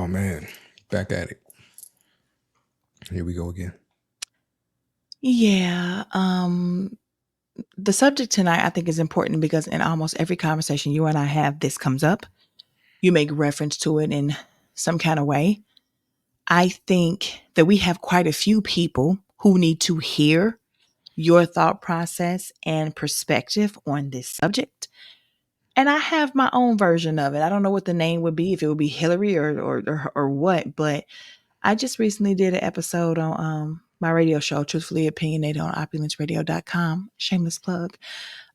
Oh man, back at it. Here we go again. Yeah, the subject tonight I think is important because in almost every conversation you and I have, this comes up. You make reference to it in some kind of way. I think that we have quite a few people who need to hear your thought process and perspective on this subject. And I have my own version of it. I don't know what the name would be, if it would be Hillary or what, but I just recently did an episode on my radio show, Truthfully Opinionated on opulenceradio.com, shameless plug,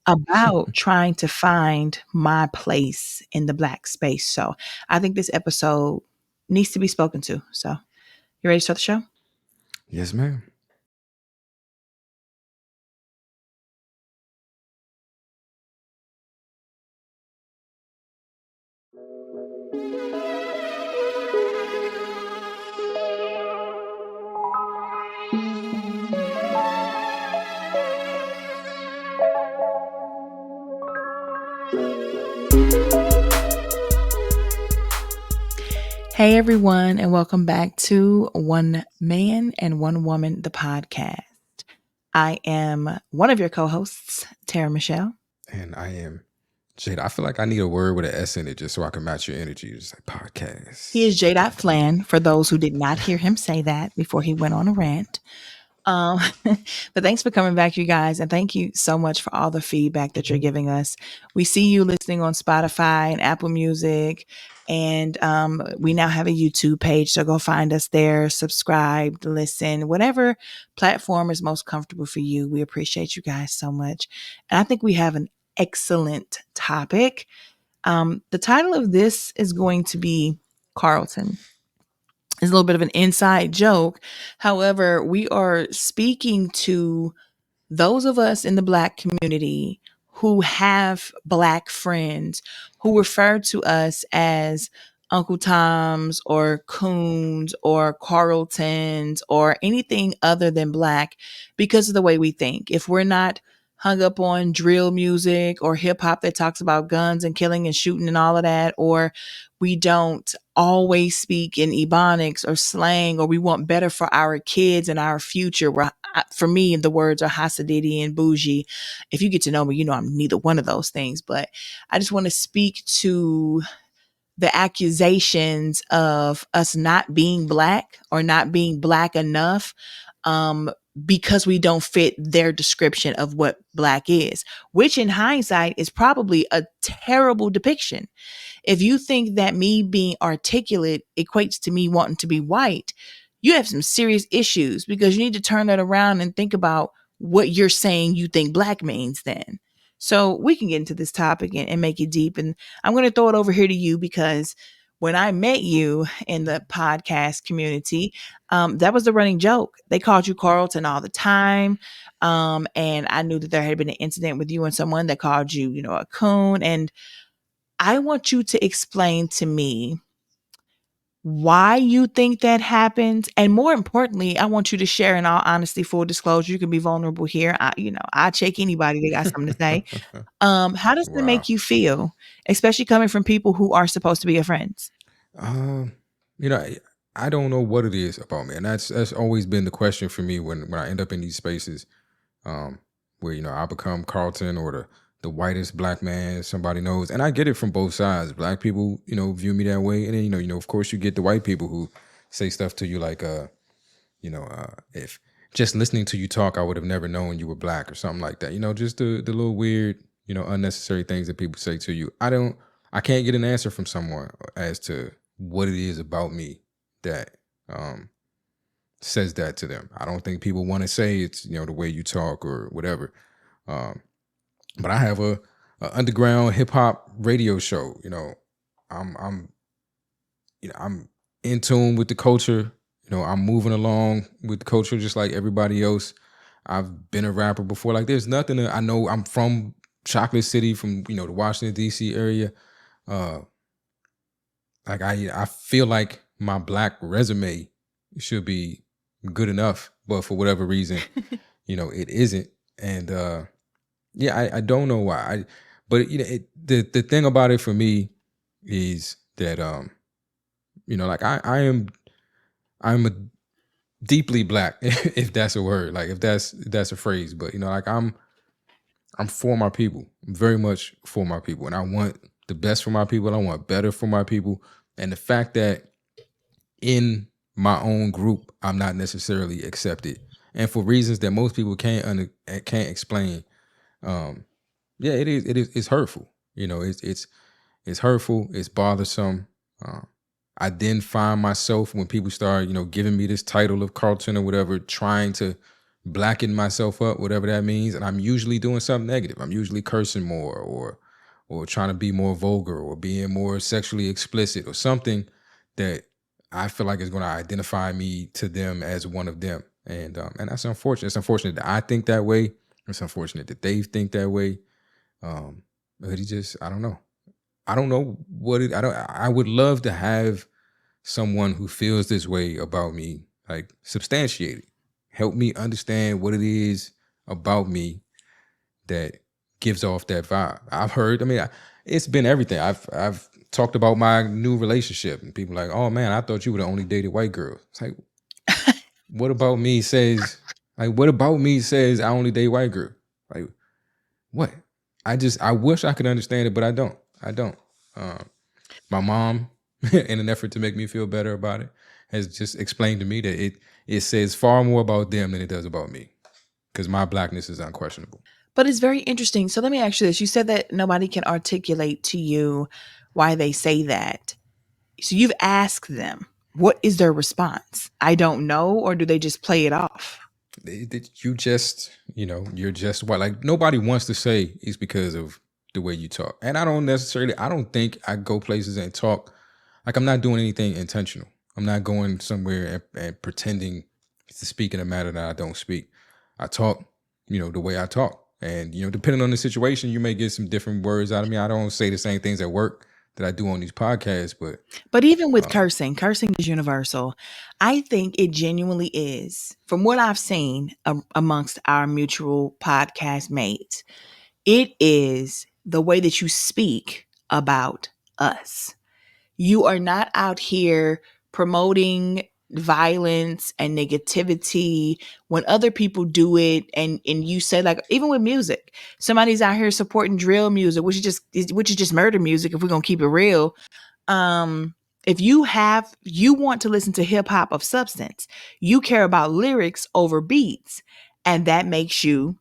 about trying to find my place in the Black space. So I think this episode needs to be spoken to. So you ready to start the show? Yes, ma'am. Hey everyone, and welcome back to One Man and One Woman, the podcast. I am one of your co-hosts, Tara Michelle. And I am Jada. I feel like I need a word with an S in it just so I can match your energy. Just like podcast. He is J. Flan, for those who did not hear him say that before he went on a rant. Um, but thanks for coming back, you guys. And thank you so much for all the feedback that you're giving us. We see you listening on Spotify and Apple Music. And we now have a YouTube page. So go find us there, subscribe, listen, whatever platform is most comfortable for you. We appreciate you guys so much. And I think we have an excellent topic. The title of this is going to be Carlton. It's a little bit of an inside joke. However, we are speaking to those of us in the Black community who have Black friends who refer to us as Uncle Toms or Coons or Carltons or anything other than Black because of the way we think. If we're not hung up on drill music or hip hop that talks about guns and killing and shooting and all of that, or we don't always speak in ebonics or slang, or we want better for our kids and our future. For me, the words are Hasadidi and bougie. If you get to know me, you know I'm neither one of those things. But I just want to speak to the accusations of us not being Black or not being Black enough, because we don't fit their description of what Black is, which in hindsight is probably a terrible depiction. If you think that me being articulate equates to me wanting to be white, you have some serious issues, because you need to turn that around and think about what you're saying you think Black means then. So we can get into this topic and make it deep. And I'm going to throw it over here to you, because when I met you in the podcast community, that was the running joke. They called you Carlton all the time. And I knew that there had been an incident with you and someone that called you, a coon. And I want you to explain to me why you think that happened. And more importantly, I want you to share, in all honesty, full disclosure. You can be vulnerable here. I check anybody that got something to say. How does that Wow. make you feel, especially coming from people who are supposed to be your friends? Um, you know, I don't know what it is about me, and that's always been the question for me when I end up in these spaces, where I become Carlton or the whitest Black man somebody knows, and I get it from both sides. Black people, view me that way, and then of course, you get the white people who say stuff to you like, if just listening to you talk, I would have never known you were Black or something like that. Just the little weird, unnecessary things that people say to you. I can't get an answer from someone as to what it is about me that says that to them. I don't think people want to say it's the way you talk or whatever. But I have a underground hip hop radio show. I'm I'm in tune with the culture. I'm moving along with the culture just like everybody else. I've been a rapper before. Like, there's nothing I know. I'm from Chocolate City, from the Washington D.C. area. Like, I feel like my Black resume should be good enough, but for whatever reason, it isn't. And yeah, I don't know why. But the thing about it for me is that Like I'm a deeply black, if that's a word, like if that's a phrase. But like I'm for my people. I'm very much for my people, and I want the best for my people. I want better for my people, and the fact that in my own group I'm not necessarily accepted, and for reasons that most people can't explain. Um, yeah, it's hurtful. It's hurtful. It's bothersome. Um, I then find myself when people start, giving me this title of Carlton or whatever, trying to blacken myself up, whatever that means, and I'm usually doing something negative. I'm usually cursing more, or trying to be more vulgar, or being more sexually explicit, or something that I feel like is going to identify me to them as one of them, and that's unfortunate. It's unfortunate that I think that way. It's unfortunate that they think that way. But he just, I don't know. I don't know what it. I would love to have someone who feels this way about me, like, substantiate it. Help me understand what it is about me that gives off that vibe. I've heard. I mean, it's been everything. I've talked about my new relationship, and people are like, "Oh man, I thought you would have only dated white girls." It's like, what about me says? Like, what about me says I only date white girl? Like, what? I wish I could understand it, but I don't. I don't. Um, my mom, in an effort to make me feel better about it, has just explained to me that it says far more about them than it does about me, because my blackness is unquestionable. But it's very interesting. So let me ask you this. You said that nobody can articulate to you why they say that. So you've asked them, what is their response? I don't know, or do they just play it off? You just, you're just white. Like, nobody wants to say it's because of the way you talk, and I don't think I go places and talk like I'm not doing anything intentional. I'm not going somewhere and pretending to speak in a matter that I don't speak. I talk, the way I talk. And, depending on the situation, you may get some different words out of me. I don't say the same things at work that I do on these podcasts, but But even with um, cursing is universal. I think it genuinely is. From what I've seen amongst our mutual podcast mates, it is the way that you speak about us. You are not out here promoting violence and negativity when other people do it, and you say, like, even with music, somebody's out here supporting drill music, which is just murder music, if we're gonna keep it real. If you want to listen to hip hop of substance, you care about lyrics over beats, and that makes you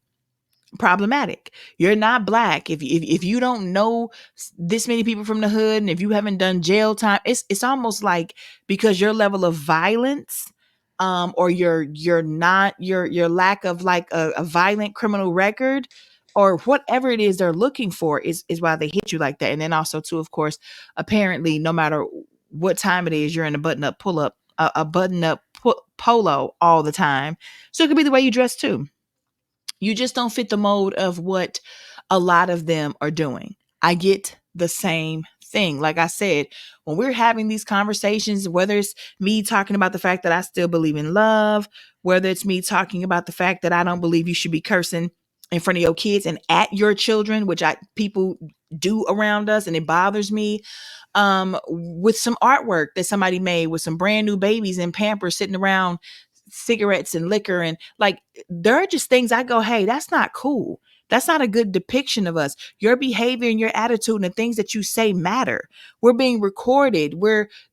problematic. You're not black if you don't know this many people from the hood, and if you haven't done jail time. It's almost like, because your level of violence, or your lack of, like, a violent criminal record, or whatever it is they're looking for, is why they hit you like that. And then also too, of course, apparently, no matter what time it is, you're in a button up polo all the time. So it could be the way you dress too. You just don't fit the mold of what a lot of them are doing. I get the same thing. Like I said, when we're having these conversations, whether it's me talking about the fact that I still believe in love, whether it's me talking about the fact that I don't believe you should be cursing in front of your kids and at your children, which I people do around us, and it bothers me. With some artwork that somebody made with some brand new babies and Pampers sitting around cigarettes and liquor, and, like, there are just things I go, hey, that's not cool. That's not a good depiction of us. Your behavior and your attitude and the things that you say matter. We're being recorded.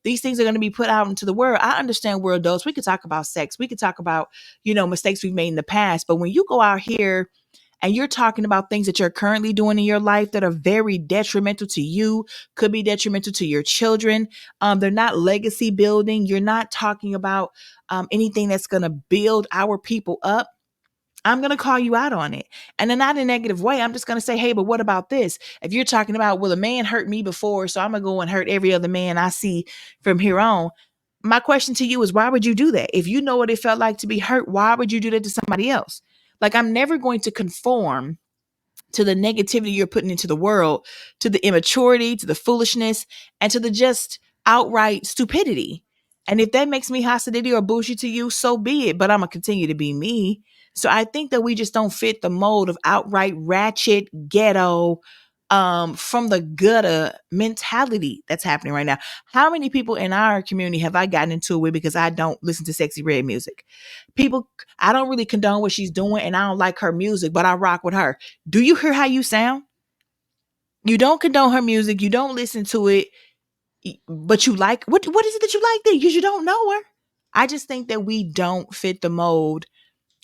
These things are going to be put out into the world. I understand we're adults. We could talk about sex. We could talk about, mistakes we've made in the past. But when you go out here and you're talking about things that you're currently doing in your life that are very detrimental to you, could be detrimental to your children. They're not legacy building. You're not talking about anything that's going to build our people up. I'm going to call you out on it. And then, not in a negative way. I'm just going to say, hey, but what about this? If you're talking about, well, a man hurt me before, so I'm going to go and hurt every other man I see from here on. My question to you is, why would you do that? If you know what it felt like to be hurt, why would you do that to somebody else? Like, I'm never going to conform to the negativity you're putting into the world, to the immaturity, to the foolishness, and to the just outright stupidity. And if that makes me hostility or bullshit to you, so be it. But I'm going to continue to be me. So I think that we just don't fit the mold of outright ratchet, ghetto, from the gutter mentality that's happening right now. How many people in our community have I gotten into it with because I don't listen to Sexy Red music? People, I don't really condone what she's doing and I don't like her music, but I rock with her. Do you hear how you sound? You don't condone her music, you don't listen to it, but you like what is it that you like then? Because you don't know her. I just think that we don't fit the mold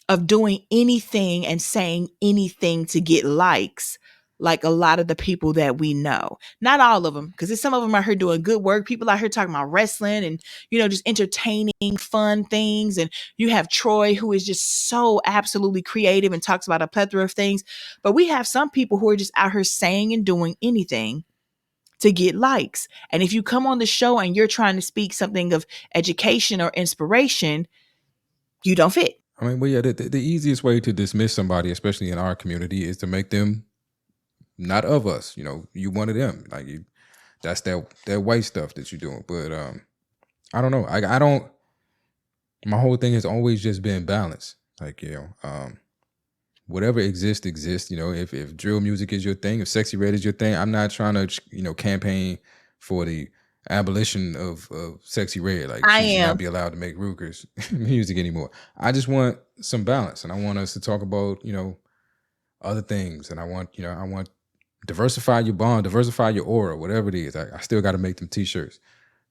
of doing anything and saying anything to get likes like a lot of the people that we know. Not all of them, because there's some of them out here doing good work. People out here talking about wrestling and, just entertaining, fun things. And you have Troy, who is just so absolutely creative and talks about a plethora of things. But we have some people who are just out here saying and doing anything to get likes. And if you come on the show and you're trying to speak something of education or inspiration, you don't fit. I mean, well, yeah, the easiest way to dismiss somebody, especially in our community, is to make them not of us. You one of them. Like that's that white stuff that you're doing. But I don't know. I don't. My whole thing has always just been balance. Like whatever exists. If drill music is your thing, if Sexy Red is your thing, I'm not trying to campaign for the abolition of Sexy Red. Like I she should not am. be allowed to make Ruger's music anymore. I just want some balance, and I want us to talk about other things, and I want diversify your bond, diversify your aura, whatever it is. I still got to make them t-shirts,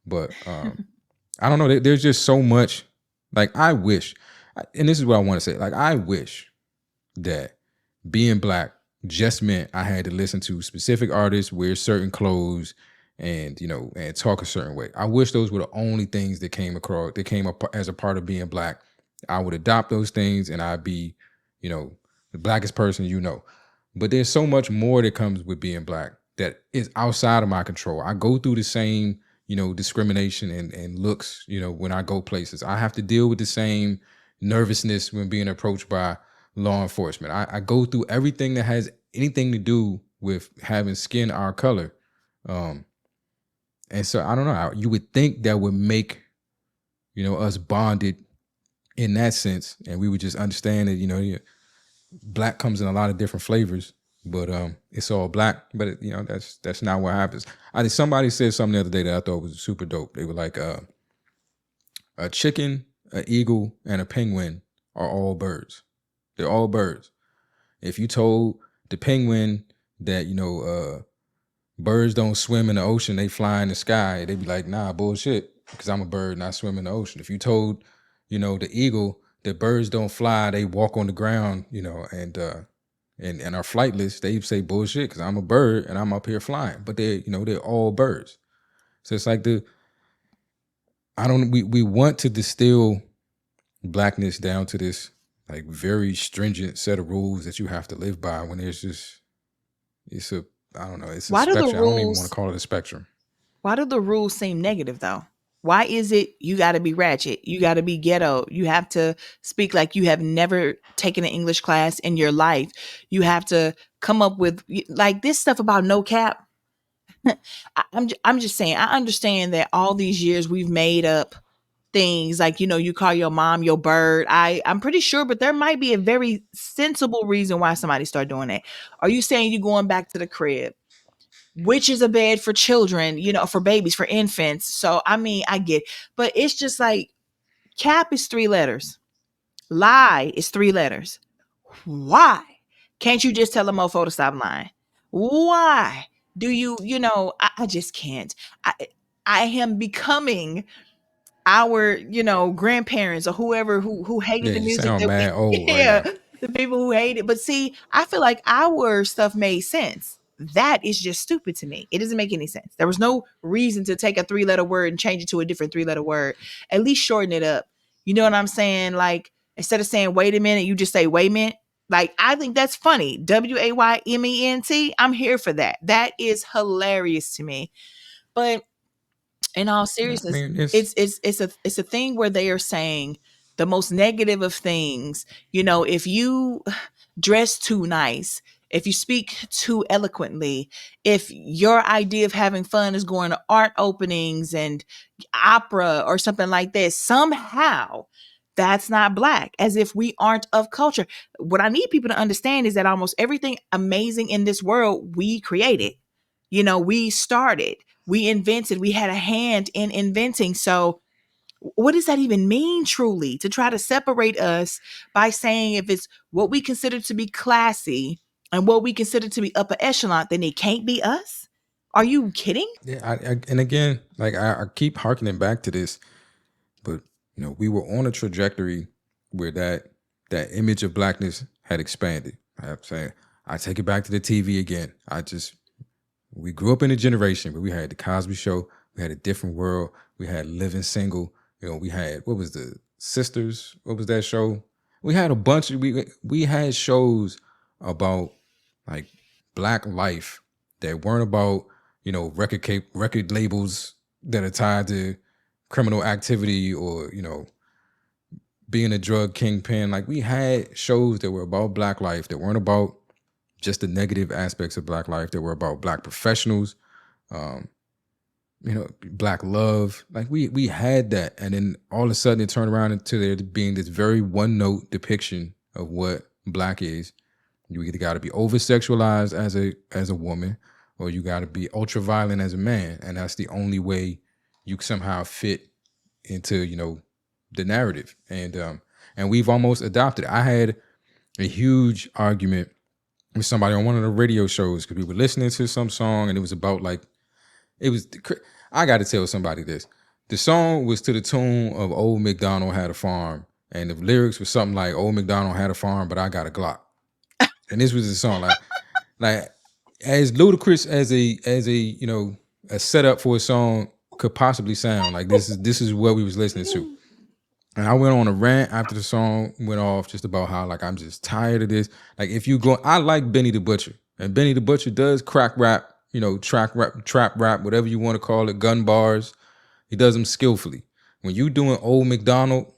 but I don't know. There's just so much. Like I wish, and this is what I want to say. Like I wish that being black just meant I had to listen to specific artists, wear certain clothes, and and talk a certain way. I wish those were the only things that came up as a part of being black. I would adopt those things, and I'd be, the blackest person But there's so much more that comes with being black that is outside of my control. I go through the same, discrimination and looks, when I go places. I have to deal with the same nervousness when being approached by law enforcement. I go through everything that has anything to do with having skin our color. And so I don't know. You would think that would make, us bonded in that sense, and we would just understand that, black comes in a lot of different flavors, but it's all black. But that's not what happens. I think somebody said something the other day that I thought was super dope. They were like, a chicken, an eagle, and a penguin are all birds. They're all birds. If you told the penguin that birds don't swim in the ocean, they fly in the sky, they'd be like, nah, bullshit, because I'm a bird and I swim in the ocean. If you told the eagle that birds don't fly, they walk on the ground, and are flightless, they say bullshit because I'm a bird and I'm up here flying. But they're all birds. So it's like we want to distill blackness down to this like very stringent set of rules that you have to live by, when it's a I don't know, it's a Why do the spectrum. I don't even want rules to call it a spectrum. why do the rules seem negative though? Why is it you got to be ratchet? You got to be ghetto. You have to speak like you have never taken an English class in your life. You have to come up with like this stuff about no cap. I'm just saying, I understand that all these years we've made up things like, you call your mom your bird. I'm pretty sure, but there might be a very sensible reason why somebody started doing that. Are you saying you're going back to the crib? Which is a bed for children, for babies, for infants. So I mean, I get, but it's just like cap is 3 letters, lie is 3 letters. Why can't you just tell a mofo to stop lying? Why do I just can't. I I am becoming our grandparents or whoever who hated Yeah, the you music sound that mad old right yeah, now. the people who hate it. But see, I feel like our stuff made sense. That is just stupid to me. It doesn't make any sense. There was no reason to take a 3 letter word and change it to a different 3 letter word. At least shorten it up. You know what I'm saying? Like instead of saying wait a minute, you just say wait a minute. Like I think that's funny. WAYMENT. I'm here for that. That is hilarious to me. But in all I seriousness, mean, it's it's a thing where they are saying the most negative of things. If you dress too nice, if you speak too eloquently, if your idea of having fun is going to art openings and opera or something like that, somehow that's not black, as if we aren't of culture. What I need people to understand is that almost everything amazing in this world we created. We started, we invented, we had a hand in inventing. So what does that even mean truly, to try to separate us by saying if it's what we consider to be classy and what we consider to be upper echelon, then it can't be us? Are you kidding? Yeah, and again, like I keep harkening back to this, but we were on a trajectory where that image of blackness had expanded. I'm saying I take it back to the TV again. We grew up in a generation where we had the Cosby Show, we had a different world, we had Living Single, we had what was the Sisters, what was that show? We had a bunch of we had shows about like black life that weren't about record labels that are tied to criminal activity or being a drug kingpin. Like we had shows that were about black life that weren't about just the negative aspects of black life, that were about black professionals, um, black love. Like we had that, and then all of a sudden it turned around into there being this very one note depiction of what black is. You either got to be over sexualized as a woman, or you got to be ultra violent as a man, and that's the only way you somehow fit into the narrative. And we've almost adopted it. I had a huge argument with somebody on one of the radio shows because we were listening to some song and it was about like it was. I got to tell somebody this. The song was to the tune of "Old MacDonald Had a Farm," and the lyrics were something like "Old MacDonald had a farm, but I got a Glock." And this was the song, like as ludicrous as a setup for a song could possibly sound. Like this is what we was listening to. And I went on a rant after the song went off just about how like I'm just tired of this. Like if you go, I like Benny the Butcher, and Benny the Butcher does crack rap, track rap, trap rap, whatever you want to call it, gun bars. He does them skillfully. When you doing Old MacDonald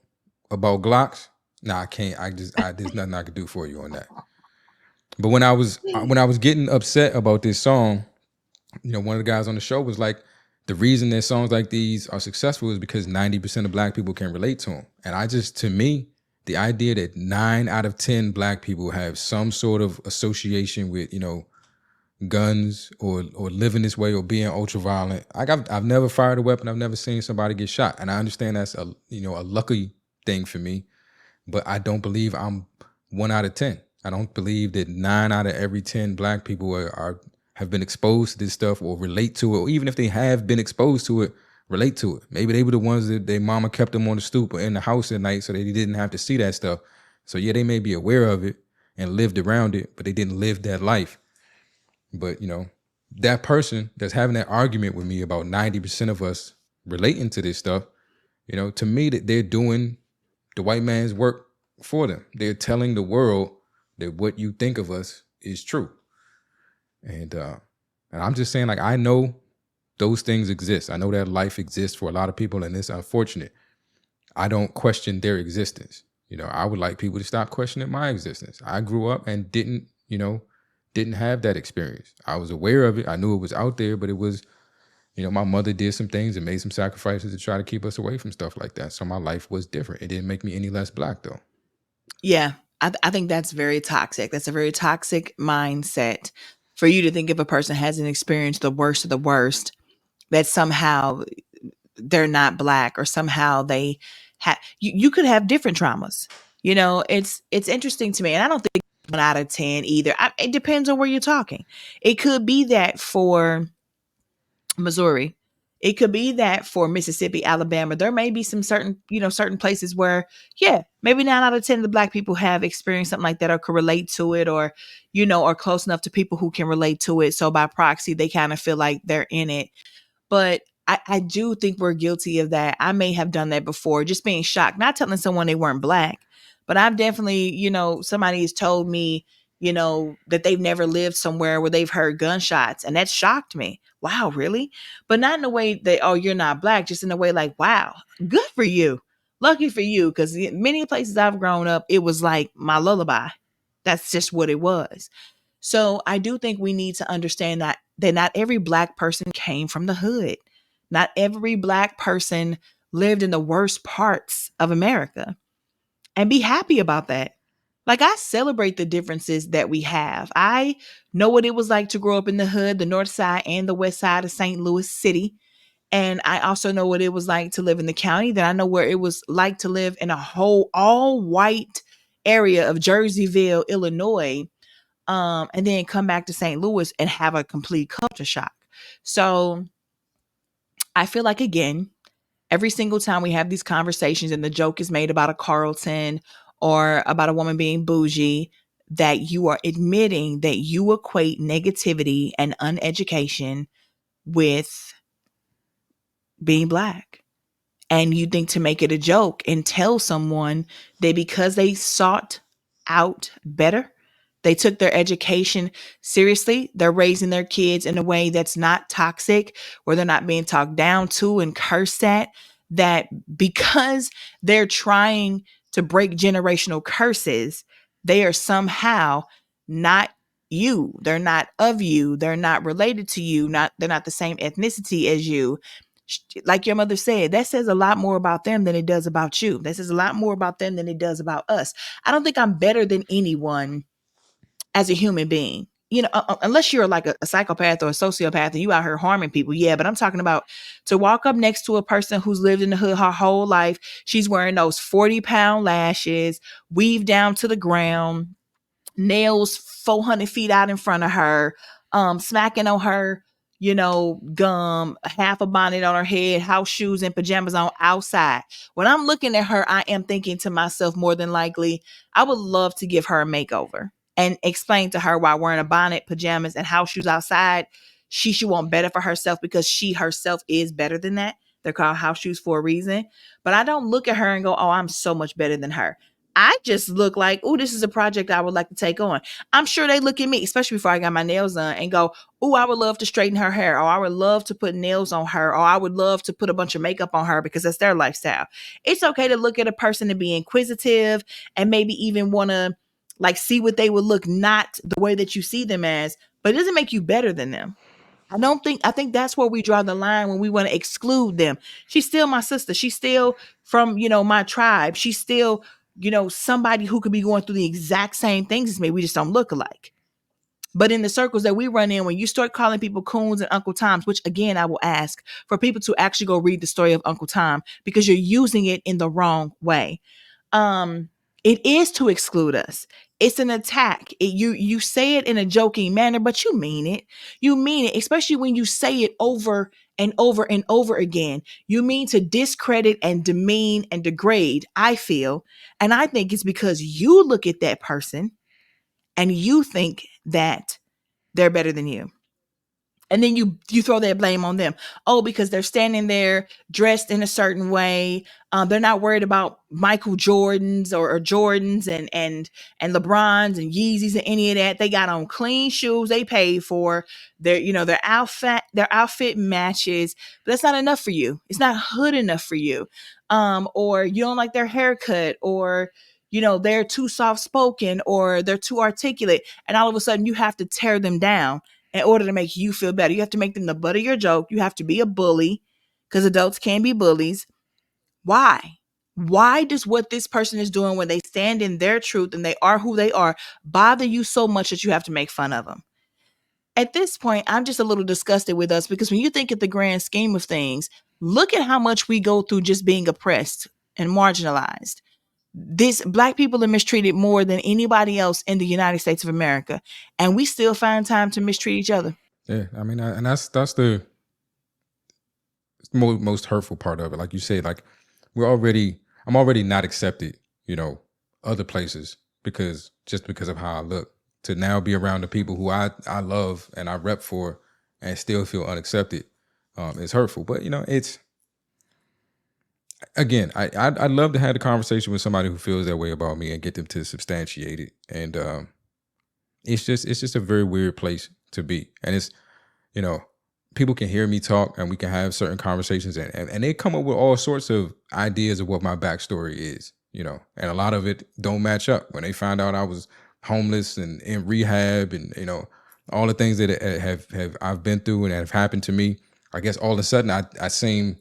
about Glocks, nah, I can't. There's nothing I could do for you on that. But when I was getting upset about this song, one of the guys on the show was like, the reason that songs like these are successful is because 90% of black people can relate to them. And to me, the idea that 9 out of 10 black people have some sort of association with, guns or living this way or being ultra violent. Like I've never fired a weapon. I've never seen somebody get shot. And I understand that's a lucky thing for me, but I don't believe I'm 1 out of 10. I don't believe that 9 out of every 10 black people have been exposed to this stuff or relate to it, or even if they have been exposed to it, relate to it. Maybe they were the ones that their mama kept them on the stoop or in the house at night so they didn't have to see that stuff. So yeah, they may be aware of it and lived around it, but they didn't live that life. But that person that's having that argument with me about 90% of us relating to this stuff, to me that they're doing the white man's work for them. They're telling the world that what you think of us is true. And I'm just saying, like, I know those things exist. I know that life exists for a lot of people, and it's unfortunate. I don't question their existence. I would like people to stop questioning my existence. I grew up and didn't have that experience. I was aware of it. I knew it was out there, but it was, my mother did some things and made some sacrifices to try to keep us away from stuff like that. So my life was different. It didn't make me any less black, though. Yeah, I think that's very toxic. That's a very toxic mindset for you to think if a person hasn't experienced the worst of the worst, that somehow they're not black, or somehow they have. You could have different traumas. It's interesting to me, and I don't think 1 out of 10 either. It depends on where you're talking. It could be that for Missouri. It could be that for Mississippi, Alabama. There may be some certain places where, yeah, maybe 9 out of 10 of the black people have experienced something like that or could relate to it, or, are close enough to people who can relate to it. So by proxy, they kind of feel like they're in it. But I do think we're guilty of that. I may have done that before, just being shocked, not telling someone they weren't black, but I've definitely, somebody has told me, that they've never lived somewhere where they've heard gunshots. And that shocked me. Wow, really? But not in a way that, oh, you're not black, just in a way like, wow, good for you. Lucky for you. Because many places I've grown up, it was like my lullaby. That's just what it was. So I do think we need to understand that not every black person came from the hood. Not every black person lived in the worst parts of America. and be happy about that. Like, I celebrate the differences that we have. I know what it was like to grow up in the hood, the north side and the west side of St. Louis City. And I also know what it was like to live in the county. Then I know where it was like to live in a whole all white area of Jerseyville, Illinois, and then come back to St. Louis and have a complete culture shock. So I feel like, again, every single time we have these conversations and the joke is made about a Carlton or about a woman being bougie, that you are admitting that you equate negativity and uneducation with being Black. And you think to make it a joke and tell someone that because they sought out better, they took their education seriously, they're raising their kids in a way that's not toxic, where they're not being talked down to and cursed at, that because they're trying to break generational curses, they are somehow not you. They're not of you. They're not related to you. They're not the same ethnicity as you. Like your mother said, that says a lot more about them than it does about you. That says a lot more about them than it does about us. I don't think I'm better than anyone as a human being. Unless you're like a psychopath or a sociopath and you out here harming people. Yeah, but I'm talking about to walk up next to a person who's lived in the hood her whole life. She's wearing those 40-pound lashes, weave down to the ground, nails 400 feet out in front of her, smacking on her, gum, half a bonnet on her head, house shoes and pajamas on outside. When I'm looking at her, I am thinking to myself, more than likely, I would love to give her a makeover and explain to her why wearing a bonnet, pajamas, and house shoes outside, she should want better for herself, because she herself is better than that. They're called house shoes for a reason. But I don't look at her and go, oh, I'm so much better than her. I just look like, oh, this is a project I would like to take on. I'm sure they look at me, especially before I got my nails done, and go, oh, I would love to straighten her hair, or I would love to put nails on her, or I would love to put a bunch of makeup on her, because that's their lifestyle. It's okay to look at a person and be inquisitive and maybe even want to like see what they would look not the way that you see them as, but it doesn't make you better than them. I think that's where we draw the line when we want to exclude them. She's still my sister. She's still from, my tribe. She's still, somebody who could be going through the exact same things as me. We just don't look alike. But in the circles that we run in, when you start calling people coons and Uncle Toms, which again, I will ask for people to actually go read the story of Uncle Tom, because you're using it in the wrong way. It is to exclude us. It's an attack. You say it in a joking manner, but you mean it. You mean it, especially when you say it over and over and over again. You mean to discredit and demean and degrade, I feel. And I think it's because you look at that person and you think that they're better than you. And then you throw that blame on them. Oh, because they're standing there dressed in a certain way. They're not worried about Michael Jordans or Jordans and LeBrons and Yeezys and any of that. They got on clean shoes they paid for. Their outfit matches, but that's not enough for you. It's not hood enough for you. Or you don't like their haircut, or they're too soft spoken, or they're too articulate, and all of a sudden you have to tear them down in order to make you feel better. You have to make them the butt of your joke. You have to be a bully, because adults can be bullies. Why? Why does what this person is doing when they stand in their truth and they are who they are bother you so much that you have to make fun of them? At this point, I'm just a little disgusted with us, because when you think at the grand scheme of things, look at how much we go through just being oppressed and marginalized. This Black people are mistreated more than anybody else in the United States of America, and we still find time to mistreat each other. Yeah, I mean, and that's the most hurtful part of it. Like you said, like I'm already not accepted, other places, because of how I look. To now be around the people who I love and I rep for, and still feel unaccepted, is hurtful. But it's, again, I'd love to have the conversation with somebody who feels that way about me and get them to substantiate it. And it's just a very weird place to be. And it's, people can hear me talk and we can have certain conversations, and they come up with all sorts of ideas of what my backstory is, and a lot of it don't match up. When they found out I was homeless and in rehab, and all the things that have I've been through and have happened to me, I guess all of a sudden I seem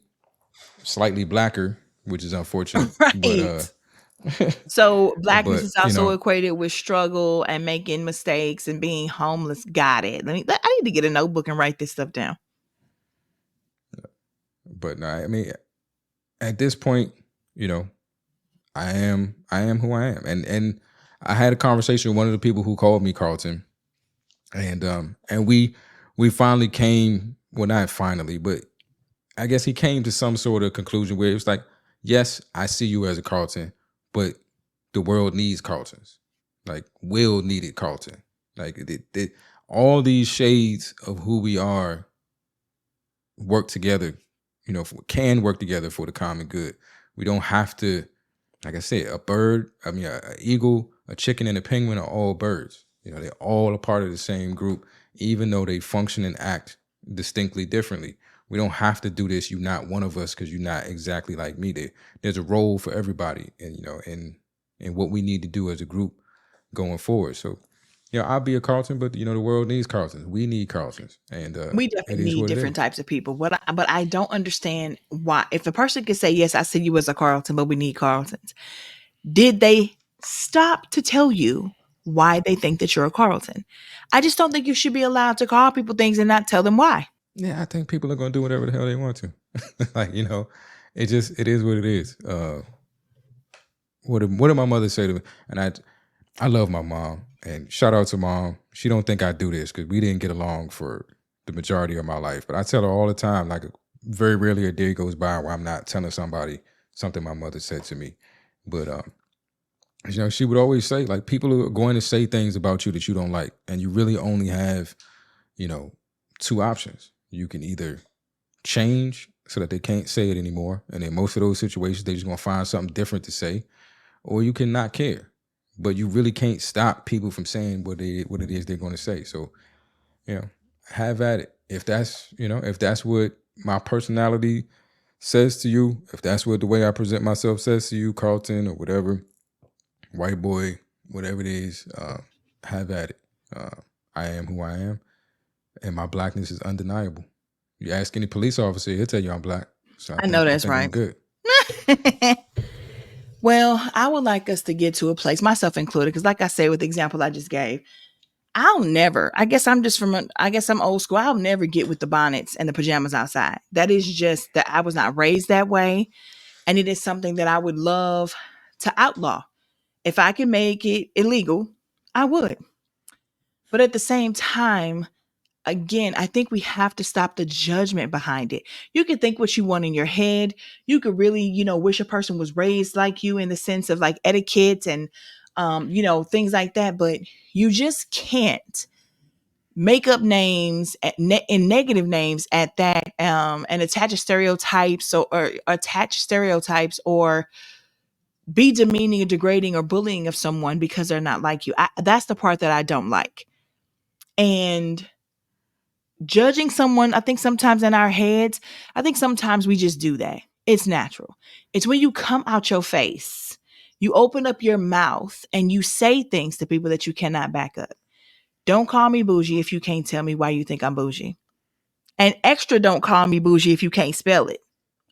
slightly blacker, which is unfortunate. Right. So blackness But is also equated with struggle and making mistakes and being homeless. Got it. I need to get a notebook and write this stuff down. but no, I mean, at this point, you know, I am who I am, and I had a conversation with one of the people who called me Carlton, and we finally came, well, not finally, but I guess he came to some sort of conclusion where it was like, yes, I see you as a Carlton, but the world needs Carltons. Like Will needed Carlton. Like all these shades of who we are work together, can work together for the common good. We don't have to, like I said, a eagle, a chicken, and a penguin are all birds. They're all a part of the same group, even though they function and act distinctly differently. We don't have to do this. You're not one of us because you're not exactly like me. There's a role for everybody, and and what we need to do as a group going forward. So, I'll be a Carlton, but the world needs Carltons. We need Carltons, and We it definitely is need what it different is. types of people. But I don't understand why. If a person could say, "Yes, I see you as a Carlton, but we need Carltons," did they stop to tell you why they think that you're a Carlton? I just don't think you should be allowed to call people things and not tell them why. Yeah, I think people are gonna do whatever the hell they want to. Like it is what it is. What did my mother say to me? And I love my mom, and shout out to mom. She don't think I do this because we didn't get along for the majority of my life. But I tell her all the time, like very rarely a day goes by where I'm not telling somebody something my mother said to me. But she would always say, like, people are going to say things about you that you don't like, and you really only have, you know, two options. You can either change so that they can't say it anymore, and in most of those situations, they're just gonna find something different to say, or you can not care. But you really can't stop people from saying what it is they're going to say. So, you know, have at it. If that's what my personality says to you, if that's what the way I present myself says to you, Carlton, or whatever, white boy, whatever it is, have at it. Uh, I am who I am, and my blackness is undeniable. You ask any police officer, he'll tell you I'm black. So I I know think I that's think I'm right. good. Well, I would like us to get to a place, myself included, because like I said, with the example I just gave, I'll never, I guess I'm just I guess I'm old school. I'll never get with the bonnets and the pajamas outside. That is just that I was not raised that way. And it is something that I would love to outlaw. If I could make it illegal, I would. But at the same time, again, I think we have to stop the judgment behind it. You can think what you want in your head. You could really, wish a person was raised like you in the sense of like etiquette and, things like that. But you just can't make up names and negative names at that, and attach stereotypes or be demeaning or degrading or bullying of someone because they're not like you. That's the part that I don't like. And judging someone, I think sometimes in our heads, I think sometimes we just do that. It's natural. It's when you come out your face, you open up your mouth and you say things to people that you cannot back up. Don't call me bougie if you can't tell me why you think I'm bougie. And extra don't call me bougie if you can't spell it.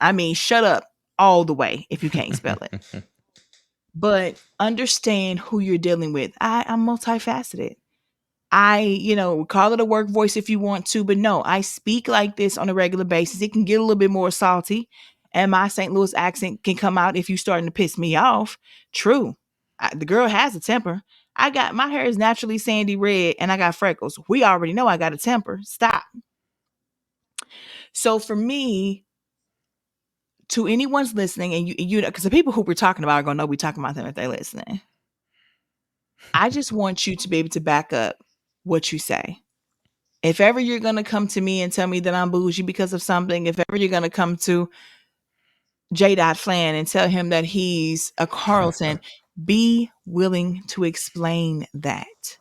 I mean, shut up all the way if you can't spell it. But understand who you're dealing with. I'm multifaceted. Call it a work voice if you want to, but no, I speak like this on a regular basis. It can get a little bit more salty, and my St. Louis accent can come out if you're starting to piss me off. True. The girl has a temper. I got my hair is naturally sandy red and I got freckles. We already know I got a temper. Stop. So for me, to anyone's listening, and you know, because the people who we're talking about are gonna know we're talking about them if they're listening. I just want you to be able to back up what you say. If ever you're gonna come to me and tell me that I'm bougie because of something, if ever you're gonna come to J. Flan and tell him that he's a Carlton, be willing to explain that.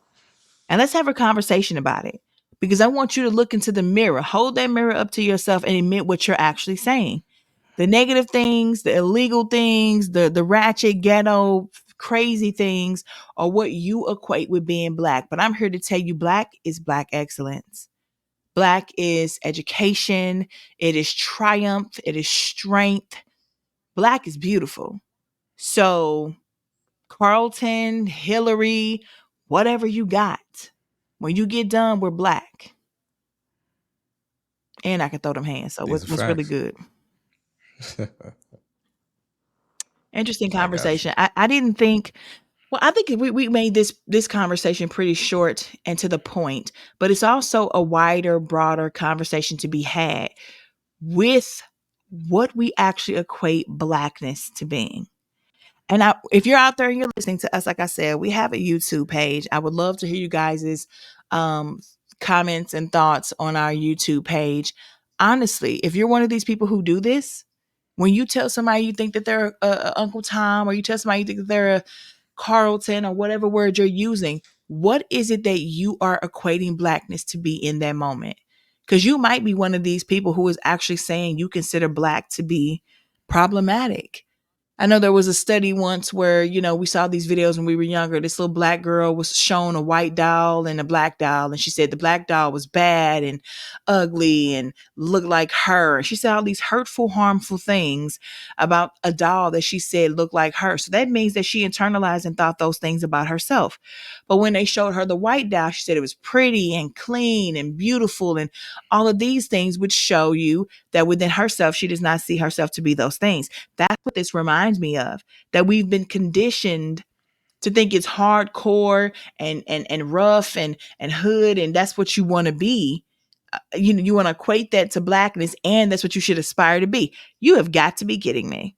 And let's have a conversation about it. Because I want you to look into the mirror, hold that mirror up to yourself and admit what you're actually saying. The negative things, the illegal things, the ratchet, ghetto, crazy things are what you equate with being black. But I'm here to tell you black is black excellence. Black is education. It is triumph. It is strength. Black is beautiful. So Carlton, Hillary, whatever you got. When you get done, we're black. And I can throw them hands. So These are what's really facts. good? Interesting I got you. conversation. I didn't think. Well, I think we made this conversation pretty short and to the point, but it's also a wider, broader conversation to be had with what we actually equate blackness to being. And if you're out there and you're listening to us, like I said, we have a YouTube page. I would love to hear you guys' um, comments and thoughts on our YouTube page. Honestly, if you're one of these people who do this, when you tell somebody you think that they're Uncle Tom, or you tell somebody you think that they're a Carlton, or whatever word you're using, what is it that you are equating blackness to be in that moment? Because you might be one of these people who is actually saying you consider black to be problematic. I know there was a study once where, we saw these videos when we were younger. This little black girl was shown a white doll and a black doll. And she said the black doll was bad and ugly and looked like her. And she said all these hurtful, harmful things about a doll that she said looked like her. So that means that she internalized and thought those things about herself. But when they showed her the white doll, she said it was pretty and clean and beautiful and all of these things, would show you that within herself, she does not see herself to be those things. That's what this reminds me of, that we've been conditioned to think it's hardcore and rough and hood, and that's what you want to be. You want to equate that to blackness, and that's what you should aspire to be. You have got to be kidding me.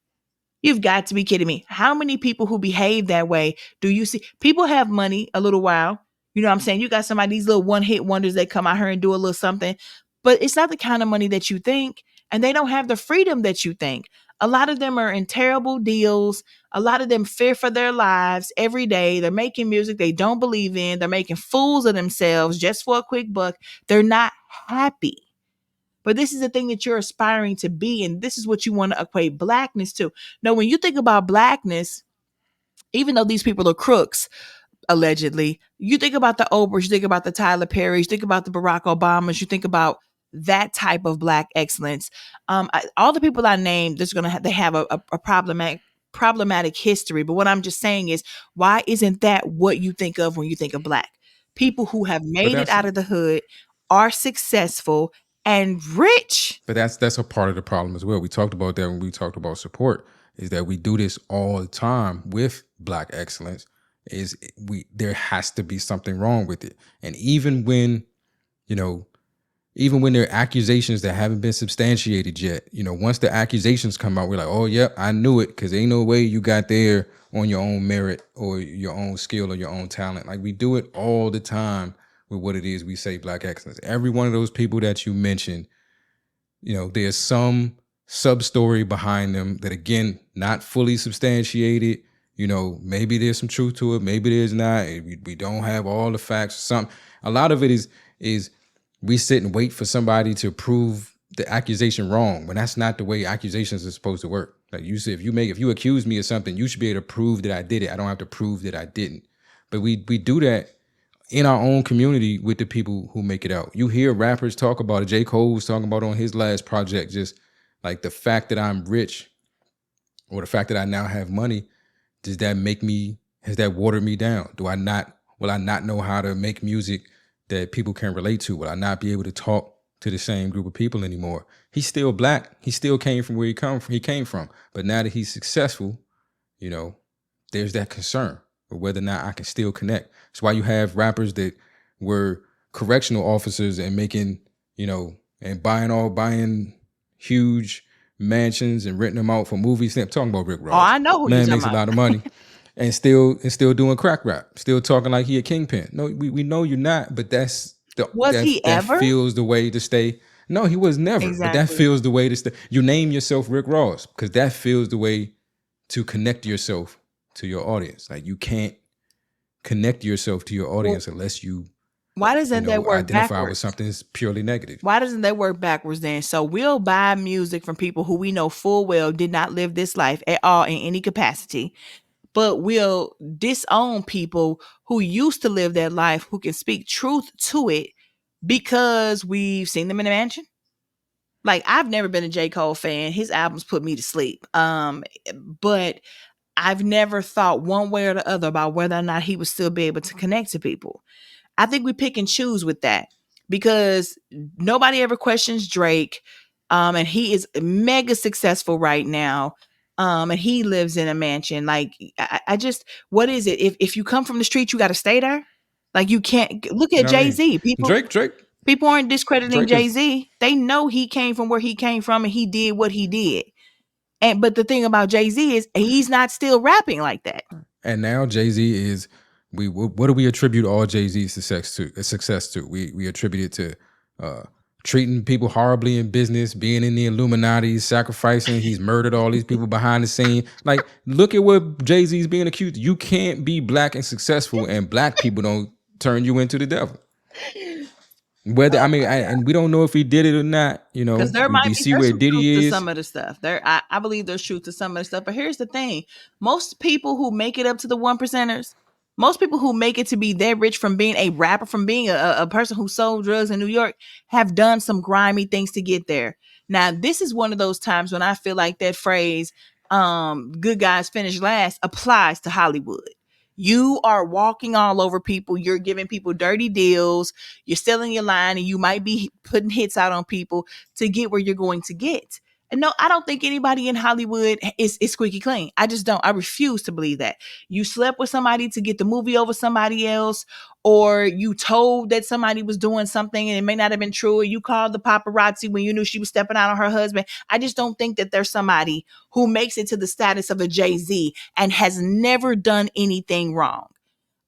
You've got to be kidding me. How many people who behave that way do you see? People have money a little while. You know what I'm saying? You got somebody, these little one hit wonders, they come out here and do a little something, but it's not the kind of money that you think, and they don't have the freedom that you think. A lot of them are in terrible deals. A lot of them fear for their lives every day. They're making music they don't believe in. They're making fools of themselves just for a quick buck. They're not happy. But this is the thing that you're aspiring to be, and this is what you want to equate blackness to. Now, when you think about blackness, even though these people are crooks, allegedly, you think about the Oprahs, you think about the Tyler Perrys, you think about the Barack Obamas, you think about that type of black excellence. All the people I named, there's gonna have, they have a problematic history. But what I'm just saying is, why isn't that what you think of when you think of black people who have But made it that's out of the hood, are successful and rich? but that's a part of the problem as well. We talked about that when we talked about support. Is that we do this all the time with black excellence? Is we there has to be something wrong with it, and you know even when there are accusations that haven't been substantiated yet, once the accusations come out, we're like, oh, yep, I knew it, because ain't no way you got there on your own merit or your own skill or your own talent. Like, we do it all the time with what it is we say black excellence. Every one of those people that you mentioned, there's some sub story behind them that, again, not fully substantiated. Maybe there's some truth to it, maybe there's not. We don't have all the facts. A lot of it is we sit and wait for somebody to prove the accusation wrong, when that's not the way accusations are supposed to work. Like you said, if you accuse me of something, you should be able to prove that I did it. I don't have to prove that I didn't. But we do that in our own community with the people who make it out. You hear rappers talk about it. J. Cole was talking about on his last project, just like the fact that I'm rich, or the fact that I now have money, has that watered me down? Will I not know how to make music that people can relate to? Will I not be able to talk to the same group of people anymore? He's still black. He still came from where he came from. But now that he's successful, there's that concern with whether or not I can still connect. That's why you have rappers that were correctional officers and making, and buying huge mansions and renting them out for movies. I'm talking about Rick Oh, Ross. I know who you're Man talking makes a about. lot of money and still doing crack rap, still talking like he a kingpin. No, we know you're not, but Was he that ever? feels the way to stay. No, he was never, but that Exactly. feels the way to stay. You name yourself Rick Ross because that feels the way to connect yourself to your audience. Like, you can't connect yourself to your Well, audience unless you why doesn't that work identify with backwards? something that's purely negative. Why doesn't that work backwards then? So we'll buy music from people who we know full well did not live this life at all in any capacity, but we'll disown people who used to live that life, who can speak truth to it, because we've seen them in a mansion. Like, I've never been a J. Cole fan. His albums put me to sleep. But I've never thought one way or the other about whether or not he would still be able to connect to people. I think we pick and choose with that because nobody ever questions Drake. And he is mega successful right now. And he lives in a mansion. Like, I just, what is it? If you come from the street, you got to stay there. Like, you can't look You at know what I Jay mean? Z. People, Drake, Drake, people aren't discrediting Drake Jay is Z. They know he came from where he came from and he did what he did. And but the thing about Jay Z is he's not still rapping like that. and now Jay Z is what do we attribute all Jay Z's success to? We attribute it to treating people horribly in business, being in the Illuminati, sacrificing. He's murdered all these people behind the scene. Like, look at what Jay Z's being accused. You can't be black and successful, and black people don't turn you into the devil. Whether Oh I mean, my God. and we don't know if he did it or not. You Because know, there might we be see there's where some truth to Diddy is. some of the stuff. I believe there's truth to some of the stuff. But here's the thing: most people who make it up to the one percenters, most people who make it to be that rich from being a rapper, from being a person who sold drugs in New York, have done some grimy things to get there. Now, this is one of those times when I feel like that phrase, "good guys finish last," applies to Hollywood. You are walking all over people. You're giving people dirty deals. You're selling your line, and you might be putting hits out on people to get where you're going to get. And no, I don't think anybody in Hollywood is squeaky clean. I just don't. I refuse to believe that. You slept with somebody to get the movie over somebody else, or you told that somebody was doing something and it may not have been true, or you called the paparazzi when you knew she was stepping out on her husband. I just don't think that there's somebody who makes it to the status of a Jay-Z and has never done anything wrong.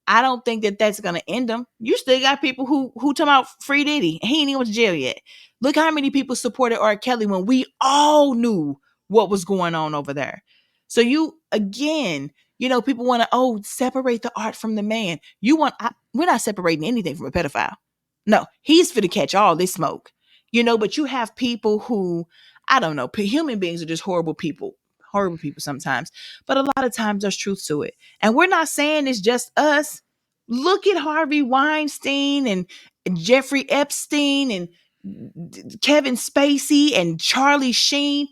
I don't think that that's gonna end them. You still got people who talking about free Diddy. He ain't even went to jail yet. Look how many people supported R. Kelly when we all knew what was going on over there. So you again, people want to separate the art from the man. We're not separating anything from a pedophile. No, he's for to catch all this smoke. But you have people who I don't know. Human beings are just horrible people sometimes. But a lot of times there's truth to it. And we're not saying it's just us. Look at Harvey Weinstein and Jeffrey Epstein and Kevin Spacey and Charlie Sheen.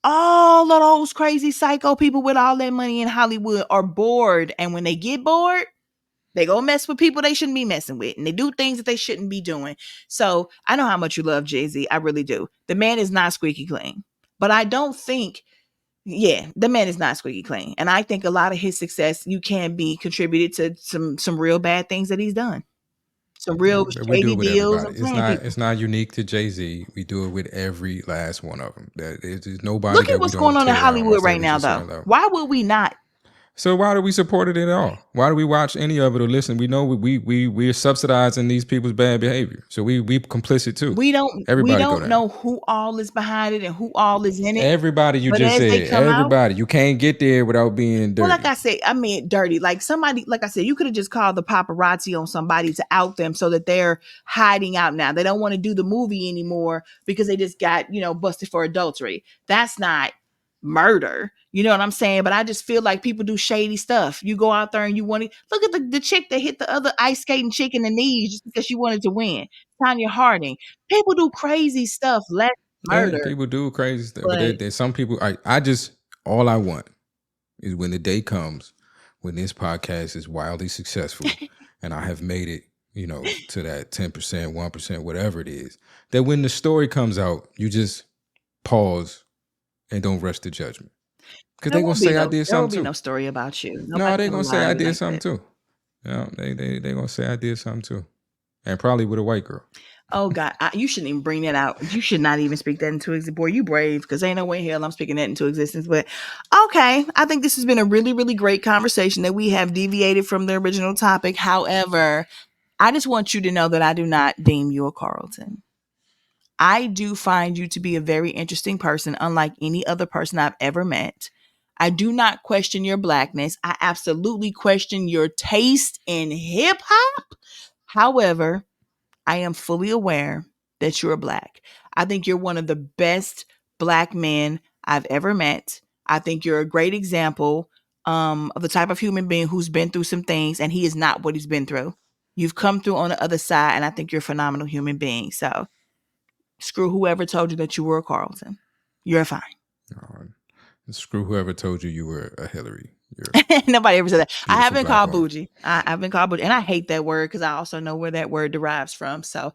All of those crazy psycho people with all that money in Hollywood are bored. And when they get bored, they go mess with people they shouldn't be messing with. And they do things that they shouldn't be doing. So I know how much you love Jay-Z. I really do. The man is not squeaky clean. But I don't think the man is not squeaky clean. And I think a lot of his success you can be contributed to some real bad things that he's done. Some real We do shady it with deals everybody. and playing people. It's not unique to Jay Z. We do it with every last one of them. There's nobody Look at that we what's going don't on in tear down Hollywood once they right reach now a though. certain level. Why would we not? So why do we support it at all? Why do we watch any of it or listen? We know we're subsidizing these people's bad behavior. So we complicit too. We Everybody go don't down. know who all is behind it and who all is in it. Everybody you But just as they said. come out, Everybody. You can't get there without being well, like dirty. I said, I mean dirty. Like somebody, like I said, you could have just called the paparazzi on somebody to out them so that they're hiding out now. They don't want to do the movie anymore because they just got, busted for adultery. That's not murder. You know what I'm saying? But I just feel like people do shady stuff. You go out there and you want to look at the chick that hit the other ice skating chick in the knees just because she wanted to win. Tanya Harding. People do crazy stuff, less Yeah, murder. people do crazy stuff. But But there's some people I just all I want is when the day comes when this podcast is wildly successful and I have made it, to that 10%, 1%, whatever it is, that when the story comes out, you just pause and don't rush to judgment. Because they're gonna say I did there will something be no too. story about you. No, Nobody's they're gonna gonna say lie I to you did like something that. too. They gonna say I did something too. And probably with a white girl. Oh God, you shouldn't even bring that out. You should not even speak that into existence. Boy, you brave, because ain't no way in hell I'm speaking that into existence. But okay, I think this has been a really, really great conversation that we have deviated from the original topic. However, I just want you to know that I do not deem you a Carlton. I do find you to be a very interesting person, unlike any other person I've ever met. I do not question your blackness. I absolutely question your taste in hip hop. However, I am fully aware that you're black. I think you're one of the best black men I've ever met. I think you're a great example of the type of human being who's been through some things and he is not what he's been through. You've come through on the other side, and I think you're a phenomenal human being. So screw whoever told you that you were a Carlton. You're fine. Screw whoever told you you were a Hillary. You're Nobody ever said that. I have beautiful been black called woman. bougie. I've been called bougie, and I hate that word because I also know where that word derives from. So,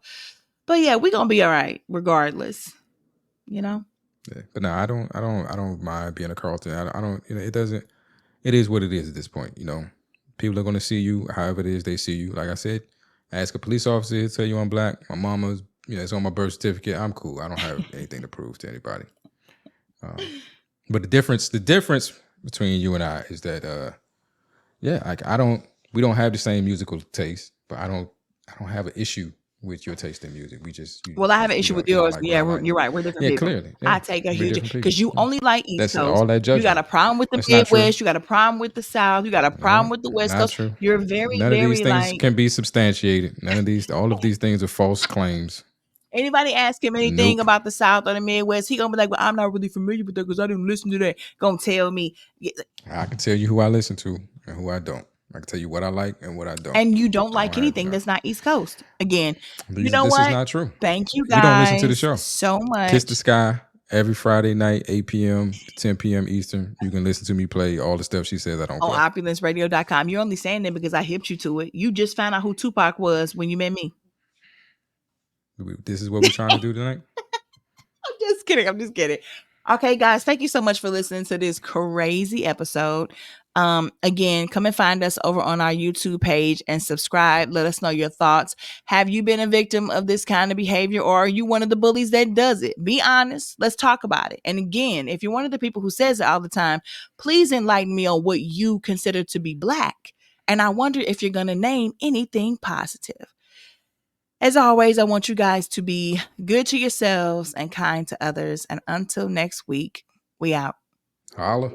but yeah, we're gonna be all right regardless. You know. Yeah. But no, I don't mind being a Carlton. I don't. You know, it doesn't. It is what it is at this point. You know, people are going to see you however it is they see you. Like I said, ask a police officer, he'll tell you I'm black. My mama's, you know, it's on my birth certificate. I'm cool. I don't have anything to prove to anybody. But the difference between you and I is that, yeah, like we don't have the same musical taste, but I don't have an issue with your taste in music. We just, Well, I have an issue with you don't yours. like what Yeah, I like. you're right. We're different Yeah, people. clearly, yeah, I take a we're huge different people. because you Yeah. only like East That's Coast. all that You got judgment. a problem with the That's not true. Midwest. You got a problem with the South. You got a No, problem with the West not Coast. true. You're very, None of these very things like can be substantiated. All of these things are false claims. anybody ask him anything Nope. about the South or the Midwest, he gonna be like, "Well, I'm not really familiar with that because I didn't listen to that." Gonna tell me, I can tell you who I listen to and who I don't. I can tell you what I like and what I don't. and you don't I don't like have, anything that's not East Coast. Again, you know This is what? not true. Thank you You don't listen to the guys show. so Kiss the much. Sky every Friday night, 8 p.m. to 10 p.m. Eastern. You can listen to me play all the stuff she says I don't On play. opulenceradio.com. You're only saying that because I hipped you to it. You just found out who Tupac was when you met me. This is what we're trying to do tonight. I'm just kidding. I'm just kidding. Okay, guys, thank you so much for listening to this crazy episode. Again, come and find us over on our YouTube page and subscribe. Let us know your thoughts. Have you been a victim of this kind of behavior, or are you one of the bullies that does it? Be honest. Let's talk about it. And again, if you're one of the people who says it all the time, please enlighten me on what you consider to be black. And I wonder if you're going to name anything positive. As always, I want you guys to be good to yourselves and kind to others. And until next week, we out. Holla.